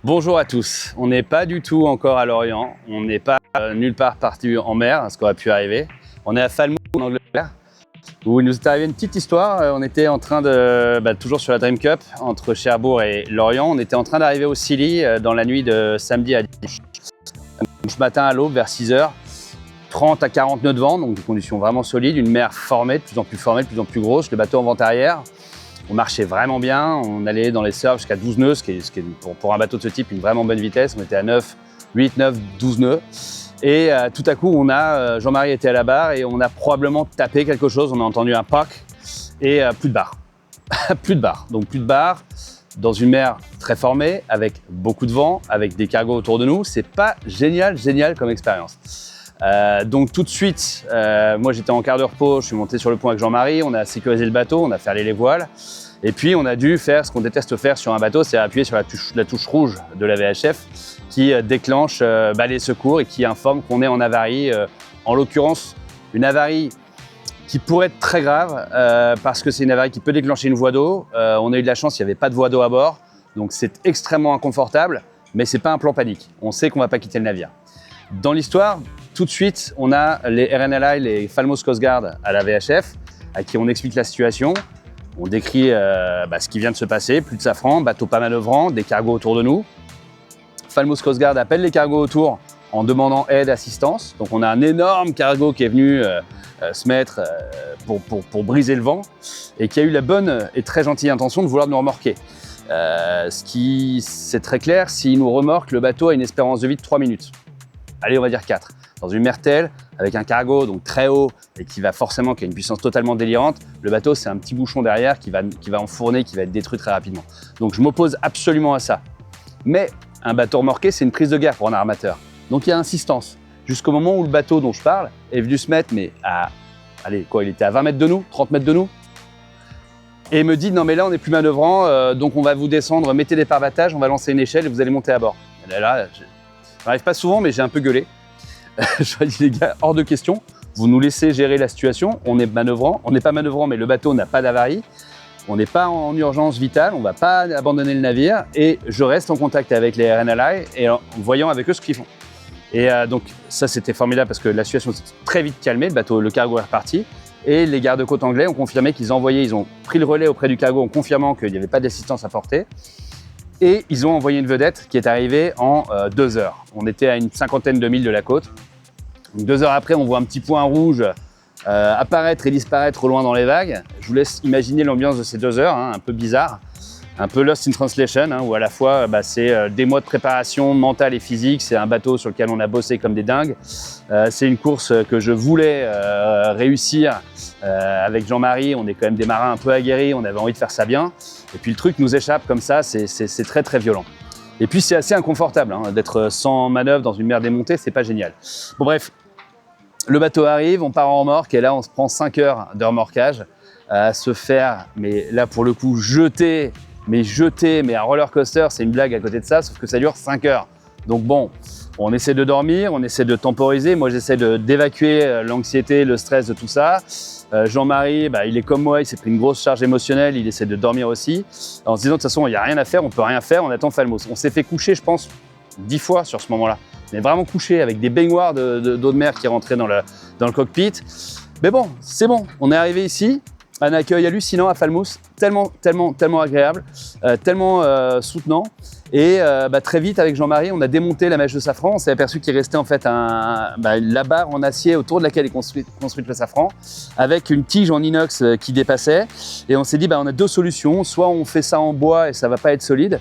Bonjour à tous, on n'est pas du tout encore à Lorient, on n'est pas nulle part parti en mer, ce qui aurait pu arriver. On est à Falmouth en Angleterre, où il nous est arrivé une petite histoire. On était en train de, toujours sur la Dream Cup, entre Cherbourg et Lorient, on était en train d'arriver au Scilly dans la nuit de samedi à dimanche. Ce matin à l'aube, vers 6h, 30 à 40 nœuds de vent, donc des conditions vraiment solides, une mer formée, de plus en plus grosse, le bateau en vent arrière. On marchait vraiment bien, on allait dans les surfs jusqu'à 12 nœuds, ce qui est pour un bateau de ce type une vraiment bonne vitesse. On était à 9, 8, 9, 12 nœuds. Et tout à coup, Jean-Marie était à la barre et on a probablement tapé quelque chose. On a entendu un poc et plus de barre. Plus de barre. Donc plus de barre dans une mer très formée, avec beaucoup de vent, avec des cargos autour de nous. C'est pas génial comme expérience. Donc tout de suite, moi j'étais en quart de repos, je suis monté sur le pont avec Jean-Marie, on a sécurisé le bateau, on a fait aller les voiles et puis on a dû faire ce qu'on déteste faire sur un bateau, c'est appuyer sur la touche rouge de la VHF qui déclenche les secours et qui informe qu'on est en avarie, en l'occurrence une avarie qui pourrait être très grave parce que c'est une avarie qui peut déclencher une voie d'eau. On a eu de la chance, il n'y avait pas de voie d'eau à bord, donc c'est extrêmement inconfortable, mais c'est pas un plan panique, on sait qu'on ne va pas quitter le navire. Dans l'histoire, tout de suite, on a les RNLI, les Falmouth Coast Guard à la VHF, à qui on explique la situation. On décrit ce qui vient de se passer, plus de safran, bateau pas manœuvrant, des cargos autour de nous. Falmouth Coast Guard appelle les cargos autour en demandant aide, assistance. Donc on a un énorme cargo qui est venu se mettre pour briser le vent et qui a eu la bonne et très gentille intention de vouloir nous remorquer. C'est très clair, s'il nous remorque, le bateau a une espérance de vie de 3 minutes. Allez, on va dire 4. Dans une mer telle, avec un cargo donc très haut et qui a une puissance totalement délirante, le bateau c'est un petit bouchon derrière qui va enfourner, qui va être détruit très rapidement. Donc je m'oppose absolument à ça. Mais un bateau remorqué, c'est une prise de guerre pour un armateur. Donc il y a insistance. Jusqu'au moment où le bateau dont je parle est venu se mettre, mais il était à 20 mètres de nous, 30 mètres de nous, et me dit non mais là on n'est plus manœuvrant, donc on va vous descendre, mettez des parbattages, on va lancer une échelle et vous allez monter à bord. Et là, ça n'arrive pas souvent, mais j'ai un peu gueulé. Je lui ai dit, les gars, hors de question, vous nous laissez gérer la situation, on est manœuvrant, on n'est pas manœuvrant, mais le bateau n'a pas d'avarie, on n'est pas en urgence vitale, on ne va pas abandonner le navire, et je reste en contact avec les RNLI et en voyant avec eux ce qu'ils font. Et donc ça c'était formidable parce que la situation s'est très vite calmée, le cargo est reparti, et les gardes-côtes anglais ont confirmé ils ont pris le relais auprès du cargo en confirmant qu'il n'y avait pas d'assistance à porter. Et ils ont envoyé une vedette qui est arrivée en 2 heures. On était à une 50aine de milles de la côte. Donc 2 heures après, on voit un petit point rouge apparaître et disparaître au loin dans les vagues. Je vous laisse imaginer l'ambiance de ces 2 heures, un peu bizarre, un peu lost in translation, où à la fois c'est des mois de préparation mentale et physique, c'est un bateau sur lequel on a bossé comme des dingues. C'est une course que je voulais réussir avec Jean-Marie, on est quand même des marins un peu aguerris, on avait envie de faire ça bien. Et puis le truc nous échappe comme ça, c'est très très violent. Et puis c'est assez inconfortable d'être sans manœuvre dans une mer démontée, c'est pas génial. Bon bref, le bateau arrive, on part en remorque et là on se prend 5 heures de remorquage à se faire, mais là pour le coup, jeter, mais un roller coaster, c'est une blague à côté de ça, sauf que ça dure 5 heures. Donc bon, on essaie de dormir, on essaie de temporiser, moi j'essaie d'évacuer l'anxiété, le stress de tout ça. Jean-Marie, il est comme moi, il s'est pris une grosse charge émotionnelle, il essaie de dormir aussi, en se disant de toute façon il n'y a rien à faire, on peut rien faire, on attend Falmouth. On s'est fait coucher je pense 10 fois sur ce moment-là, mais vraiment couché avec des baignoires d'eau de mer qui rentraient dans le cockpit. Mais bon, c'est bon, on est arrivé ici. Un accueil hallucinant à Falmouth, tellement agréable, tellement soutenant. Et très vite, avec Jean-Marie, on a démonté la mèche de safran. On s'est aperçu qu'il restait en fait la barre en acier autour de laquelle est construite le safran, avec une tige en inox qui dépassait. Et on s'est dit, on a 2 solutions. Soit on fait ça en bois et ça va pas être solide,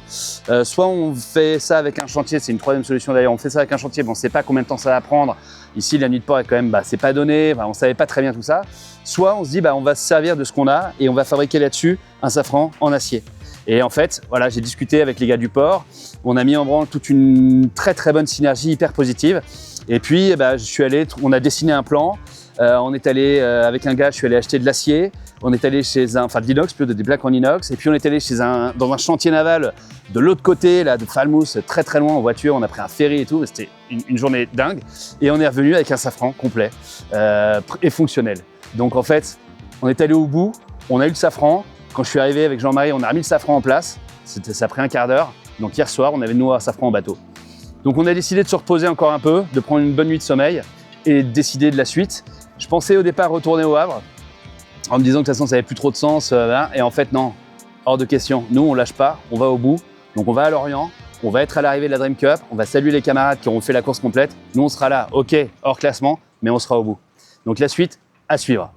soit on fait ça avec un chantier. C'est une 3e solution d'ailleurs. On fait ça avec un chantier, on ne sait pas combien de temps ça va prendre. Ici, la nuit de port est quand même, c'est pas donné. On ne savait pas très bien tout ça. Soit on se dit, on va se servir de ce qu'on a et on va fabriquer là-dessus un safran en acier. Et en fait, voilà, j'ai discuté avec les gars du port. On a mis en branle toute une très très bonne synergie hyper positive. Et puis, on a dessiné un plan. On est allé avec un gars, je suis allé acheter de l'acier. On est allé de l'inox, plutôt des plaques en inox. Et puis on est allé dans un chantier naval de l'autre côté, là, de Falmouth, très très loin en voiture. On a pris un ferry et tout. C'était une journée dingue. Et on est revenu avec un safran complet et fonctionnel. Donc en fait, on est allé au bout. On a eu le safran. Quand je suis arrivé avec Jean-Marie, on a remis le safran en place. Ça a pris un quart d'heure. Donc hier soir, on avait Noah Safran en bateau. Donc on a décidé de se reposer encore un peu, de prendre une bonne nuit de sommeil et de décider de la suite. Je pensais au départ retourner au Havre en me disant que de toute façon ça n'avait plus trop de sens. Et en fait non, hors de question. Nous on lâche pas, on va au bout. Donc on va à Lorient, on va être à l'arrivée de la Dream Cup, on va saluer les camarades qui auront fait la course complète. Nous on sera là, ok, hors classement, mais on sera au bout. Donc la suite à suivre.